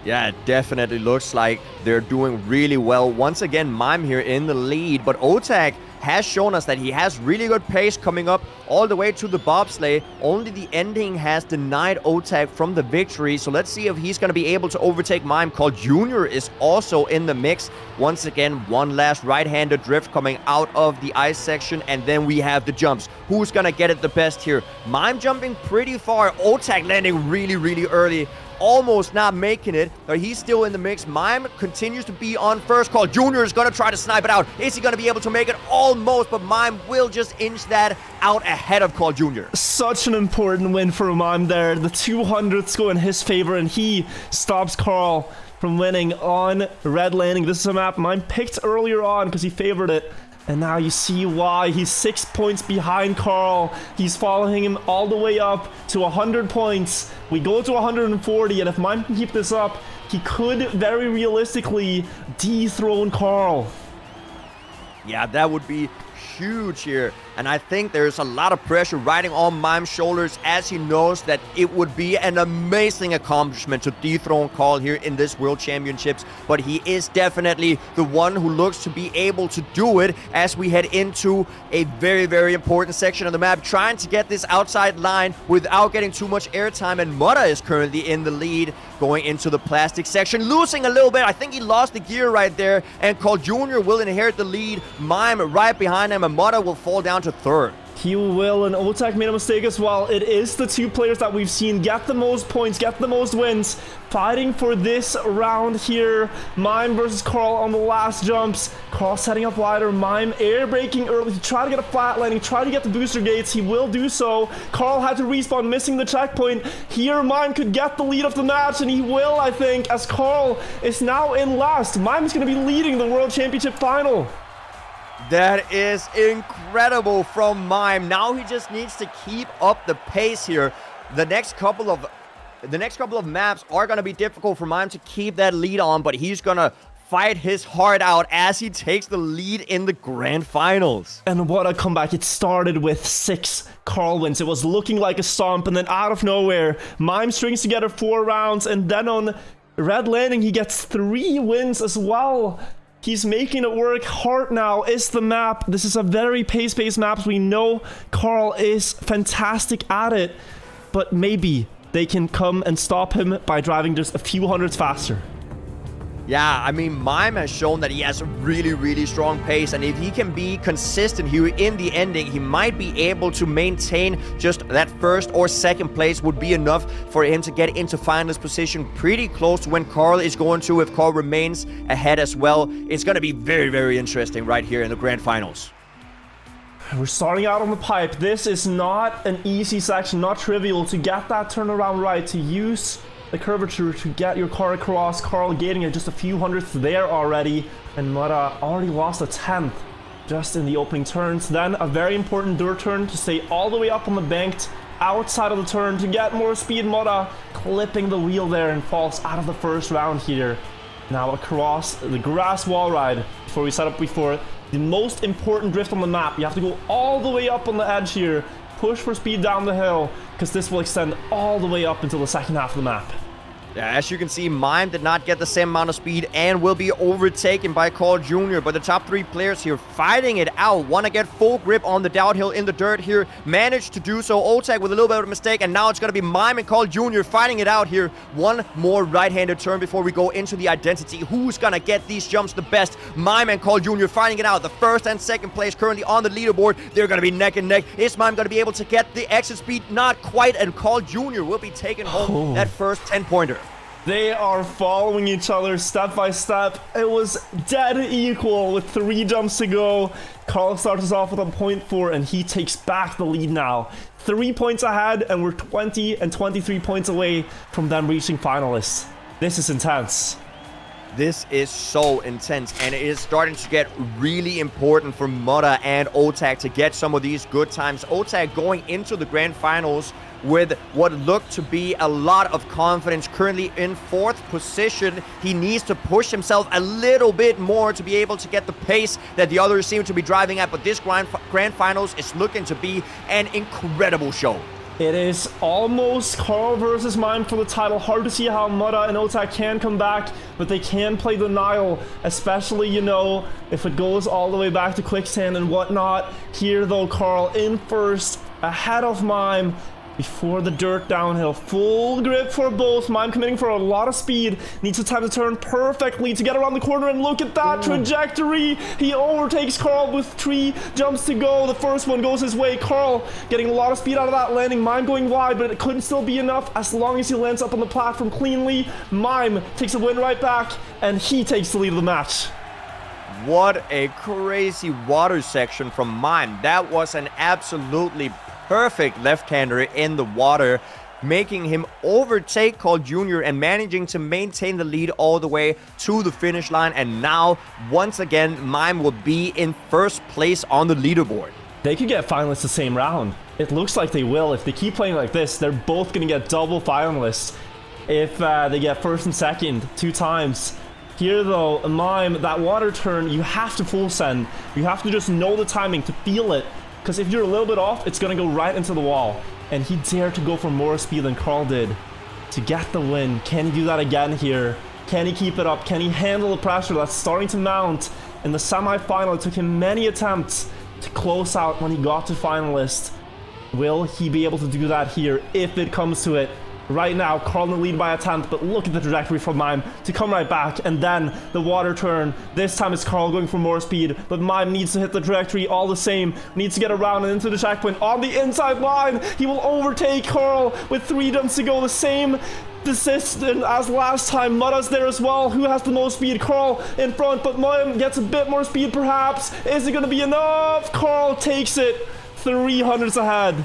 Yeah, it definitely looks like they're doing really well. Once again, Mime here in the lead, but Otaaaq has shown us that he has really good pace coming up all the way to the bobsleigh. Only the ending has denied Otaaaq from the victory, so let's see if he's going to be able to overtake Mime. CarlJr is also in the mix. Once again, one last right-handed drift coming out of the ice section, and then we have the jumps. Who's going to get it the best here? Mime jumping pretty far. Otaaaq landing really early. Almost not making it, but he's still in the mix. Mime continues to be on first. CarlJr is going to try to snipe it out. Is he going to be able to make it? Almost, but Mime will just inch that out ahead of CarlJr. Such an important win for Mime there. The 200ths go in his favor, and he stops Carl from winning on red landing. This is a map Mime picked earlier on because he favored it. And now you see why. He's 6 points behind Carl. He's following him all the way up to 100 points. We go to 140, and if Mime can keep this up, he could very realistically dethrone Carl. Yeah, that would be huge here. And I think there's a lot of pressure riding on Mime's shoulders as he knows that it would be an amazing accomplishment to dethrone Carl here in this World Championships. But he is definitely the one who looks to be able to do it as we head into a very important section of the map, trying to get this outside line without getting too much airtime. And Mudda is currently in the lead going into the plastic section, losing a little bit. I think he lost the gear right there, and CarlJr will inherit the lead. Mime right behind him, and Mudda will fall down to third. He will, and Otaaaq made a mistake as well. It is the 2 players that we've seen get the most points, get the most wins, fighting for this round here. Mime versus Carl on the last jumps. Carl setting up wider, Mime air braking early to try to get a flat landing, try to get the booster gates. He will do so. Carl had to respawn, missing the checkpoint. Here, Mime could get the lead of the match, and he will, I think, as Carl is now in last. Mime's going to be leading the World Championship final. That is incredible from Mime. Now he just needs to keep up the pace here. The next couple of maps are going to be difficult for Mime to keep that lead on, but he's going to fight his heart out as he takes the lead in the grand finals. And what a comeback. It started with 6 Carl wins. It was looking like a stomp, and then out of nowhere, Mime strings together 4 rounds, and then on Red Landing, he gets 3 wins as well. He's making it work. Hard now is the map. This is a very pace-based map. We know Carl is fantastic at it, but maybe they can come and stop him by driving just a few hundreds faster. Yeah, I mean, Mime has shown that he has a really, really strong pace, and if he can be consistent here in the ending, he might be able to maintain just that first or second place would be enough for him to get into finals position pretty close to when Carl is going to. If Carl remains ahead as well, it's going to be very, very interesting right here in the grand finals. We're starting out on the pipe. This is not an easy section, not trivial to get that turnaround right, to use the curvature to get your car across. Carl getting it just a few hundredths there already, and Mudda already lost a 10th just in the opening turns. Then a very important dirt turn to stay all the way up on the banked outside of the turn to get more speed. Mudda clipping the wheel there and falls out of the first round here. Now across the grass wall ride before we set up before the most important drift on the map. You have to go all the way up on the edge here, push for speed down the hill, because this will extend all the way up until the second half of the map. Yeah, as you can see, Mime did not get the same amount of speed and will be overtaken by CarlJr. But the top 3 players here fighting it out. Want to get full grip on the downhill in the dirt here. Managed to do so. Otaaaq with a little bit of a mistake. And now it's going to be Mime and CarlJr fighting it out here. One more right-handed turn before we go into the identity. Who's going to get these jumps the best? Mime and CarlJr fighting it out. The first and second place currently on the leaderboard. They're going to be neck and neck. Is Mime going to be able to get the exit speed? Not quite. And CarlJr will be taking home that first 10-pointer. They are following each other step by step. It was dead equal with 3 jumps to go. Carl starts us off with a 0.4, and he takes back the lead now. 3 points ahead, and we're 20 and 23 points away from them reaching finalists. This is intense. This is so intense, and it is starting to get really important for Mudda and Otaaaq to get some of these good times. Otaaaq going into the grand finals with what looked to be a lot of confidence, currently in 4th position. He needs to push himself a little bit more to be able to get the pace that the others seem to be driving at, but this grand finals is looking to be an incredible show. It is almost Carl versus Mime for the title. Hard to see how Mudda and Otaaaq can come back, but they can play denial, especially, you know, if it goes all the way back to Quicksand and whatnot. Here, though, Carl in first, ahead of Mime. Before the dirt downhill, full grip for both. Mime committing for a lot of speed, needs the time to turn perfectly to get around the corner, and look at that trajectory. He overtakes Carl with 3 jumps to go. The first one goes his way. Carl getting a lot of speed out of that landing. Mime going wide, but it couldn't still be enough as long as he lands up on the platform cleanly. Mime takes a win right back, and he takes the lead of the match. What a crazy water section from Mime. That was an absolutely perfect left-hander in the water, making him overtake CarlJr and managing to maintain the lead all the way to the finish line. And now, once again, Mime will be in first place on the leaderboard. They could get finalists the same round. It looks like they will. If they keep playing like this, they're both going to get double finalists if they get first and second 2 times. Here, though, Mime, that water turn, you have to full send. You have to just know the timing to feel it. Because if you're a little bit off, it's going to go right into the wall. And he dared to go for more speed than Carl did to get the win. Can he do that again here? Can he keep it up? Can he handle the pressure that's starting to mount? In the semi-final, it took him many attempts to close out when he got to finalist. Will he be able to do that here if it comes to it? Right now, Carl in the lead by a 10th, but look at the trajectory from Mime to come right back, and then the water turn. This time it's Carl going for more speed, but Mime needs to hit the trajectory all the same. Needs to get around and into the checkpoint on the inside line. He will overtake Carl with 3 jumps to go. The same decision as last time. Mudda's there as well. Who has the most speed? Carl in front, but Mime gets a bit more speed perhaps. Is it going to be enough? Carl takes it 300s ahead.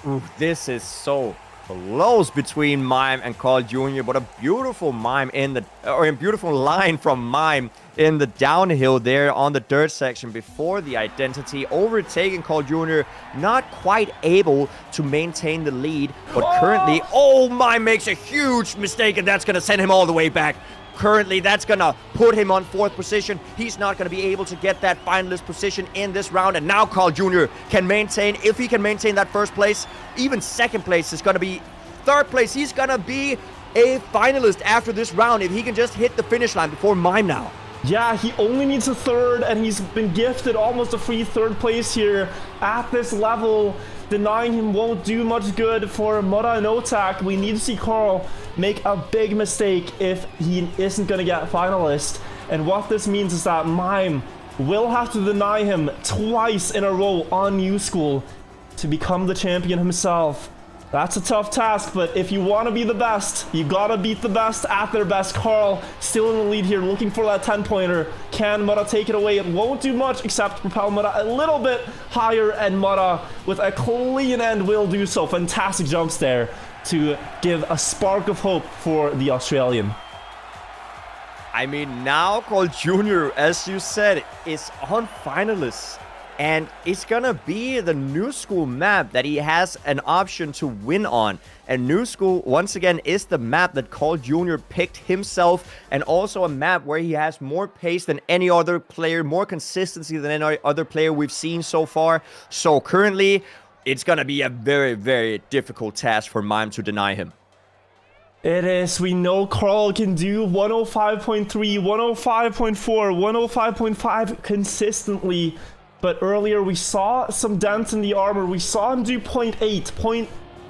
Ooh, this is so close between Mime and CarlJr, but a beautiful Mime a beautiful line from Mime in the downhill there on the dirt section before the identity, overtaking CarlJr, not quite able to maintain the lead, but currently, Mime makes a huge mistake, and that's gonna send him all the way back. Currently, that's gonna put him on 4th position. He's not gonna be able to get that finalist position in this round, and now CarlJr can maintain, if he can maintain that 1st place, even 2nd place is gonna be 3rd place. He's gonna be a finalist after this round if he can just hit the finish line before Mime now. Yeah, he only needs a 3rd, and he's been gifted almost a free 3rd place here at this level. Denying him won't do much good for Mudda and Otaaaq. We need to see Carl make a big mistake if he isn't going to get finalist. And what this means is that Mime will have to deny him twice in a row on New School to become the champion himself. That's a tough task, but if you want to be the best, you gotta beat the best at their best. Carl still in the lead here, looking for that 10-pointer. Can Mudda take it away? It won't do much except propel Mudda a little bit higher, and Mudda with a clean end will do so. Fantastic jumps there to give a spark of hope for the Australian. I mean, now CarlJr, as you said, is on finalists. And it's gonna be the New School map that he has an option to win on. And New School, once again, is the map that CarlJr picked himself, and also a map where he has more pace than any other player, more consistency than any other player we've seen so far. So currently, it's gonna be a very, very difficult task for Mime to deny him. It is. We know Carl can do 105.3, 105.4, 105.5 consistently. But earlier we saw some dents in the armor. We saw him do 0.8,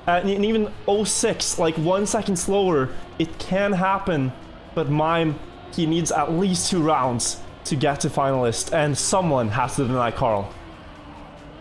and even 0.6, like 1 second slower. It can happen, but Mime, he needs at least 2 rounds to get to finalist, and someone has to deny Carl.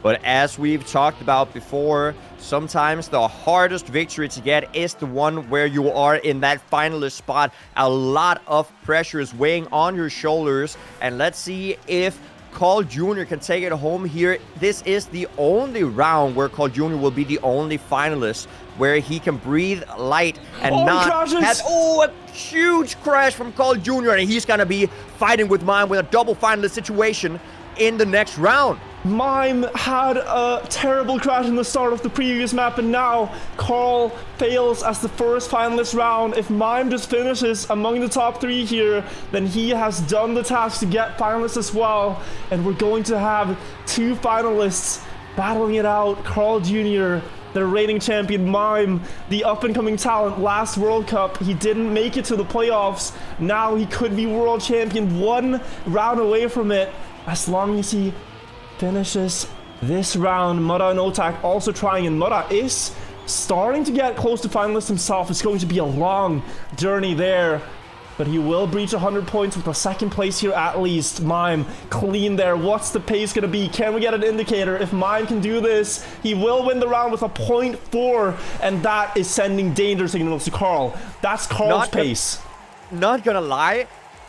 But as we've talked about before, sometimes the hardest victory to get is the one where you are in that finalist spot. A lot of pressure is weighing on your shoulders, and let's see if CarlJr can take it home here. This is the only round where CarlJr will be the only finalist where he can breathe light and not have a huge crash from CarlJr, and he's gonna be fighting with Mime with a double finalist situation in the next round. Mime had a terrible crash in the start of the previous map, and now Carl fails as the first finalist round. If Mime just finishes among the top 3 here, then he has done the task to get finalists as well. And we're going to have 2 finalists battling it out. CarlJr, the reigning champion, Mime, the up-and-coming talent. Last World Cup, he didn't make it to the playoffs. Now he could be world champion, 1 round away from it, as long as he finishes this round. Mudda and Otaaaq also trying, and Mudda is starting to get close to finalist himself. It's going to be a long journey there, but he will breach 100 points with a 2nd place here at least. Mime clean there. What's the pace gonna be? Can we get an indicator? If Mime can do this, he will win the round with a 0.4, and that is sending danger signals to Carl. That's Carl's pace. Not gonna lie,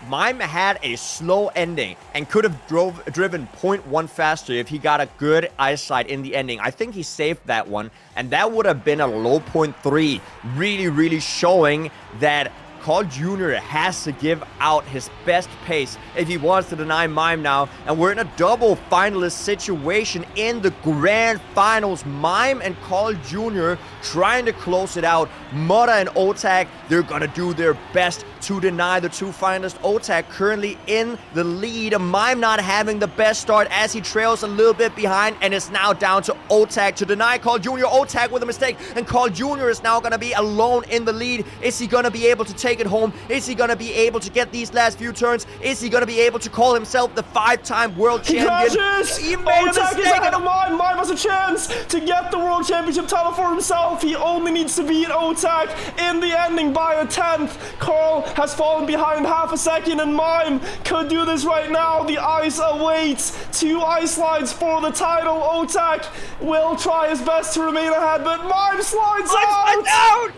Mime had a slow ending and could have driven 0.1 faster if he got a good eyesight in the ending. I think he saved that one, and that would have been a low 0.3, really showing that CarlJr has to give out his best pace if he wants to deny Mime now. And we're in a double finalist situation in the grand finals. Mime and CarlJr trying to close it out. Mudda and Otaaaq, they're gonna do their best to deny the 2 finalists. Otaaaq currently in the lead. Mime not having the best start as he trails a little bit behind, and it's now down to Otaaaq to deny CarlJr. Otaaaq with a mistake, and CarlJr is now gonna be alone in the lead. Is he gonna be able to take it home? Is he gonna be able to get these last few turns? Is he gonna be able to call himself the 5-time world champion? He made a mistake. Is ahead of Mime. Mime has a chance to get the world championship title for himself. He only needs to beat Otaaaq in the ending by a 10th. Carl has fallen behind half a second, and Mime could do this right now. The ice awaits. 2 ice slides for the title. Otaaaq will try his best to remain ahead, but Mime slides out.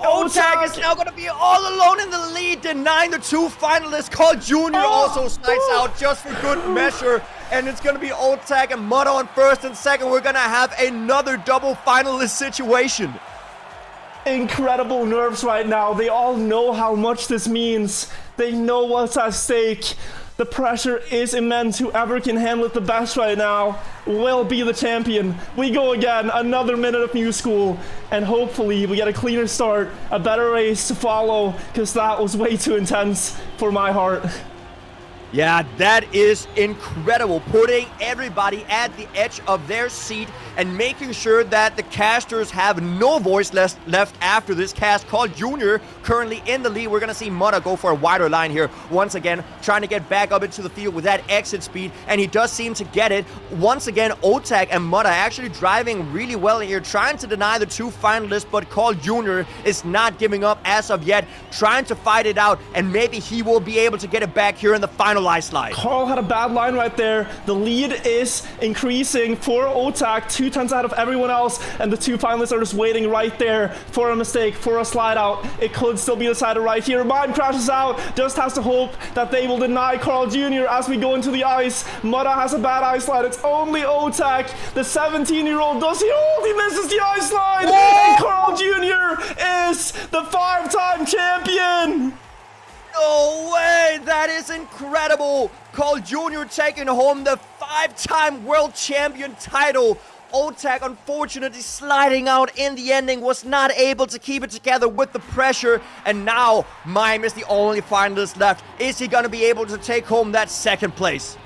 Otaaaq is now going to be all alone in the lead, denying the 2 finalists. CarlJr also slides out just for good measure. And it's going to be Otaaaq and Mudda on 1st and 2nd. We're going to have another double finalist situation. incredible nerves right now. They all know how much this means. They know what's at stake. The pressure is immense. Whoever can handle it the best right now will be the champion. We go again, another minute of New School, and hopefully we get a cleaner start, a better race to follow, because that was way too intense for my heart. Yeah, that is incredible. Putting everybody at the edge of their seat and making sure that the casters have no voice left after this cast. CarlJr currently in the lead. We're going to see Mudda go for a wider line here. Once again, trying to get back up into the field with that exit speed, and he does seem to get it. Once again, Otaaaq and Mudda actually driving really well here, trying to deny the two finalists, but CarlJr is not giving up as of yet, trying to fight it out, and maybe he will be able to get it back here in the final slide. Carl had a bad line right there. The lead is increasing for Otaaaq, 2/10 out of everyone else, and the two finalists are just waiting right there for a mistake, for a slide out. It could still be decided right here. Mime crashes out, just has to hope that they will deny CarlJr as we go into the ice. Mudda has a bad ice slide. It's only Otaaaq, the 17-year-old. Does he hold? He misses the ice slide, and CarlJr is the 5-time champion. No way! That is incredible! CarlJr taking home the 5-time world champion title. Otaaaq, unfortunately, sliding out in the ending, was not able to keep it together with the pressure. And now, Mime is the only finalist left. Is he going to be able to take home that second place?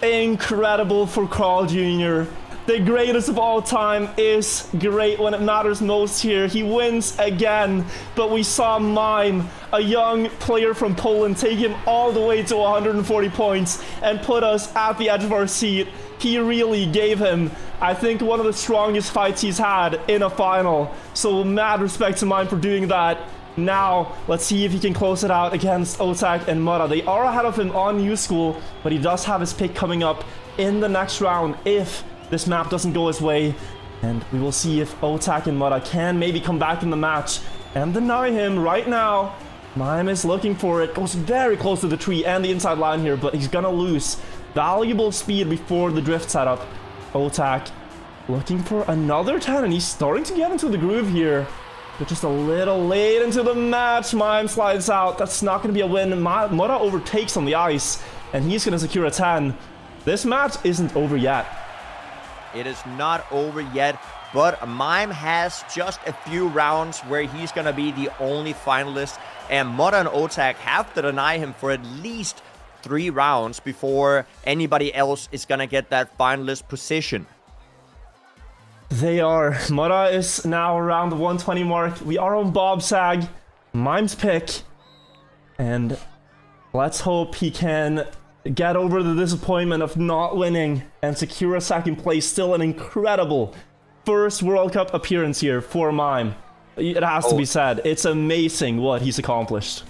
Incredible for CarlJr. The greatest of all time is great when it matters most here. He wins again, but we saw Mime, a young player from Poland, take him all the way to 140 points and put us at the edge of our seat. He really gave him, I think, one of the strongest fights he's had in a final. So mad respect to Mime for doing that. Now, let's see if he can close it out against Otaaaq and Mudda. They are ahead of him on New School, but he does have his pick coming up in the next round if this map doesn't go his way, and we will see if Otaaaq and Mudda can maybe come back in the match and deny him right now. Mime is looking for it, goes very close to the tree and the inside line here, but he's gonna lose valuable speed before the drift setup. Otaaaq looking for another 10, and he's starting to get into the groove here, but just a little late into the match. Mime slides out. That's not gonna be a win. Mudda overtakes on the ice, and he's gonna secure a 10. This match isn't over yet. It is not over yet, but Mime has just a few rounds where he's going to be the only finalist, and Mudda and Otaaaq have to deny him for at least 3 rounds before anybody else is going to get that finalist position. They are. Mudda is now around the 120 mark. We are on Bobsag, Mime's pick, and let's hope he can get over the disappointment of not winning and secure a second place. Still an incredible first World Cup appearance here for Mime. It has to be said. It's amazing what he's accomplished.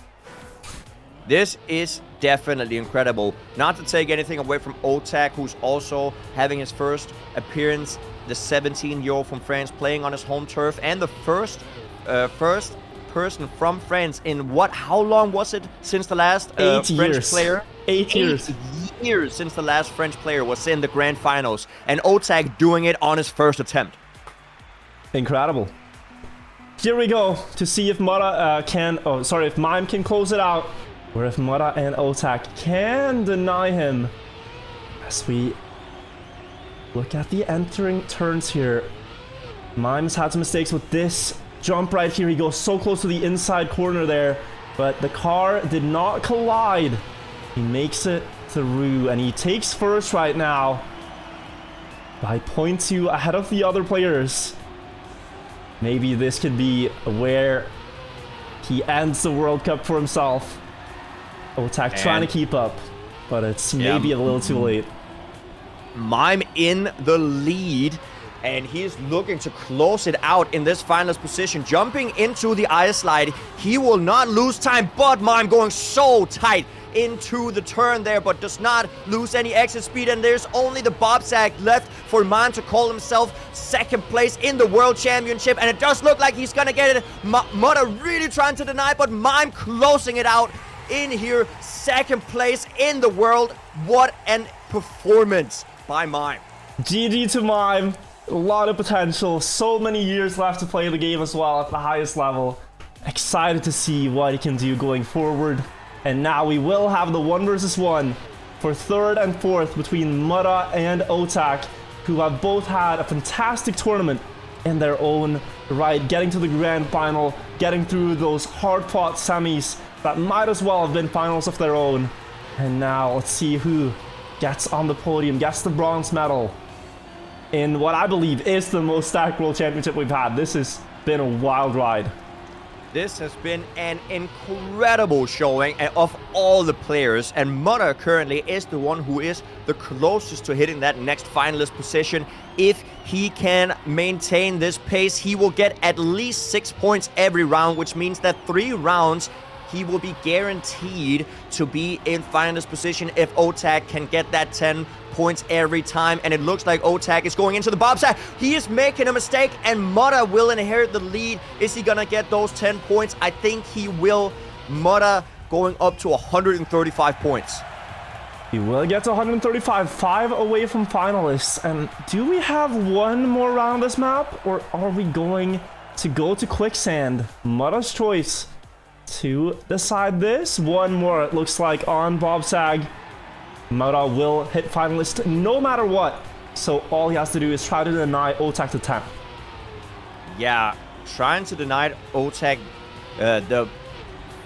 This is definitely incredible. Not to take anything away from Otaaaq, who's also having his first appearance, the 17-year-old from France playing on his home turf, and the first person from France in how long was it since the last French player? 8 years. 8 years since the last French player was in the grand finals, and Otaaaq doing it on his first attempt. Incredible. Here we go to see if Mudda if Mime can close it out, or if Mudda and Otaaaq can deny him. As we look at the entering turns here, Mime's had some mistakes with this jump right here. He goes so close to the inside corner there, but the car did not collide. He makes it through, and he takes first right now by 0.2 ahead of the other players. Maybe this could be where he ends the World Cup for himself. Otaaaq trying to keep up, but it's maybe a little too late. Mime in the lead, and he's looking to close it out in this finalist position. Jumping into the ice slide, he will not lose time, but Mime going so tight into the turn there, but does not lose any exit speed, and there's only the Bobsag left for Mime to call himself second place in the World Championship, and it does look like he's gonna get it. Mudda really trying to deny, but Mime closing it out in here, second place in the world. What an performance by Mime. GG to Mime. A lot of potential, so many years left to play the game as well at the highest level. Excited to see what he can do going forward. And now we will have the 1 versus 1 for 3rd and 4th between Mudda and Otaaaq, who have both had a fantastic tournament in their own right, getting to the grand final, getting through those hard-fought semis that might as well have been finals of their own. And now let's see who gets on the podium, gets the bronze medal in what I believe is the most stacked World Championship we've had. This has been a wild ride. This has been an incredible showing of all the players, and Mudda currently is the one who is the closest to hitting that next finalist position. If he can maintain this pace, he will get at least 6 points every round, which means that 3 rounds he will be guaranteed to be in finalist position if Otaaaq can get that 10 points every time. And it looks like Otaaaq is going into the Bobsag. He is making a mistake, and Mudda will inherit the lead. Is he gonna get those 10 points? I think he will. Mudda going up to 135 points. He will get to 135, 5 away from finalists. And do we have 1 more round this map, or are we going to go to Quicksand? Mudda's choice to decide this. 1 more, it looks like, on Bobsag. Mudda will hit finalist no matter what. So all he has to do is try to deny Otaaaq the 10. Yeah, trying to deny Otaaaq the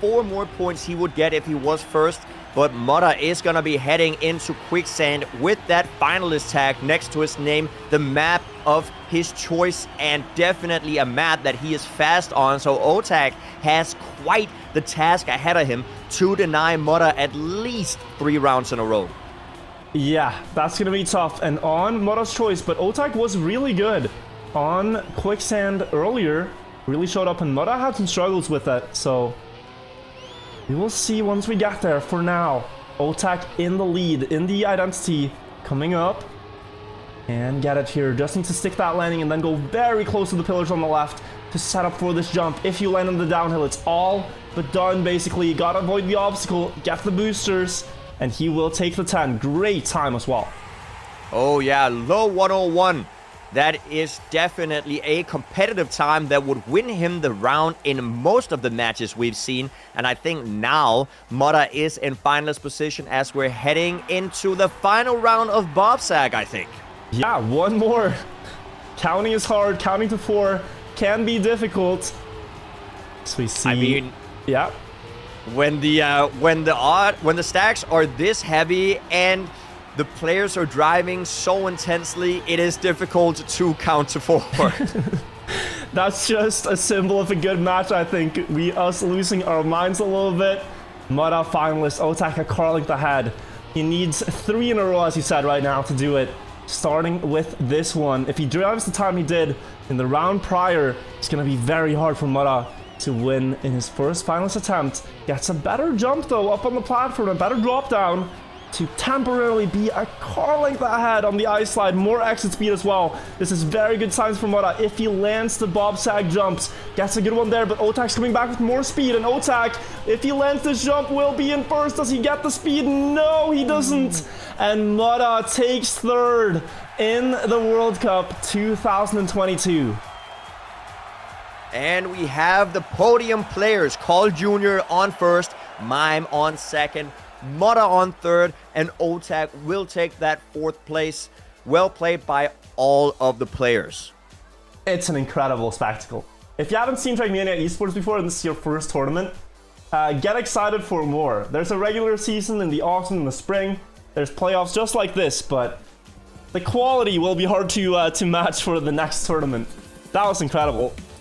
4 more points he would get if he was first. But Mudda is going to be heading into Quicksand with that finalist tag next to his name, the map of his choice, and definitely a map that he is fast on. So Otaaaq has quite the task ahead of him to deny Mudda at least 3 rounds in a row. Yeah, that's going to be tough. And on Mudda's choice, but Otaaaq was really good on Quicksand earlier. Really showed up, and Mudda had some struggles with it, so we will see once we get there. For now, Otaaaq in the lead, in the identity, coming up. And get it here. Just need to stick that landing and then go very close to the pillars on the left to set up for this jump. If you land on the downhill, it's all but done, basically. Gotta avoid the obstacle, get the boosters, and he will take the 10. Great time as well. Oh yeah, low 101. That is definitely a competitive time that would win him the round in most of the matches we've seen. And I think now Mudda is in finalist position as we're heading into the final round of Bobsag, I think. Yeah, 1 more. Counting is hard. Counting to 4 can be difficult. So we see. I mean, yeah. When the stacks are this heavy and the players are driving so intensely, it is difficult to count to 4. That's just a symbol of a good match, I think. Us losing our minds a little bit. Mudda finalist, Otaaaq carling the head. He needs 3 in a row, as he said right now, to do it. Starting with this one. If he drives the time he did in the round prior, it's going to be very hard for Mudda to win in his first finalist attempt. Gets a better jump, though, up on the platform, a better drop down to temporarily be a car length ahead on the ice slide. More exit speed as well. This is very good signs for Mudda. If he lands the Bobsag jumps, gets a good one there, but Otaaaq's coming back with more speed, and Otaaaq, if he lands this jump, will be in first. Does he get the speed? No, he doesn't. And Mudda takes 3rd in the World Cup 2022. And we have the podium players. CarlJr on first, Mime on second, Mudda on 3rd, and Otaaaq will take that 4th place. Well played by all of the players. It's an incredible spectacle. If you haven't seen Trackmania esports before and this is your first tournament, get excited for more. There's a regular season in the autumn and the spring. There's playoffs just like this, but the quality will be hard to match for the next tournament. That was incredible.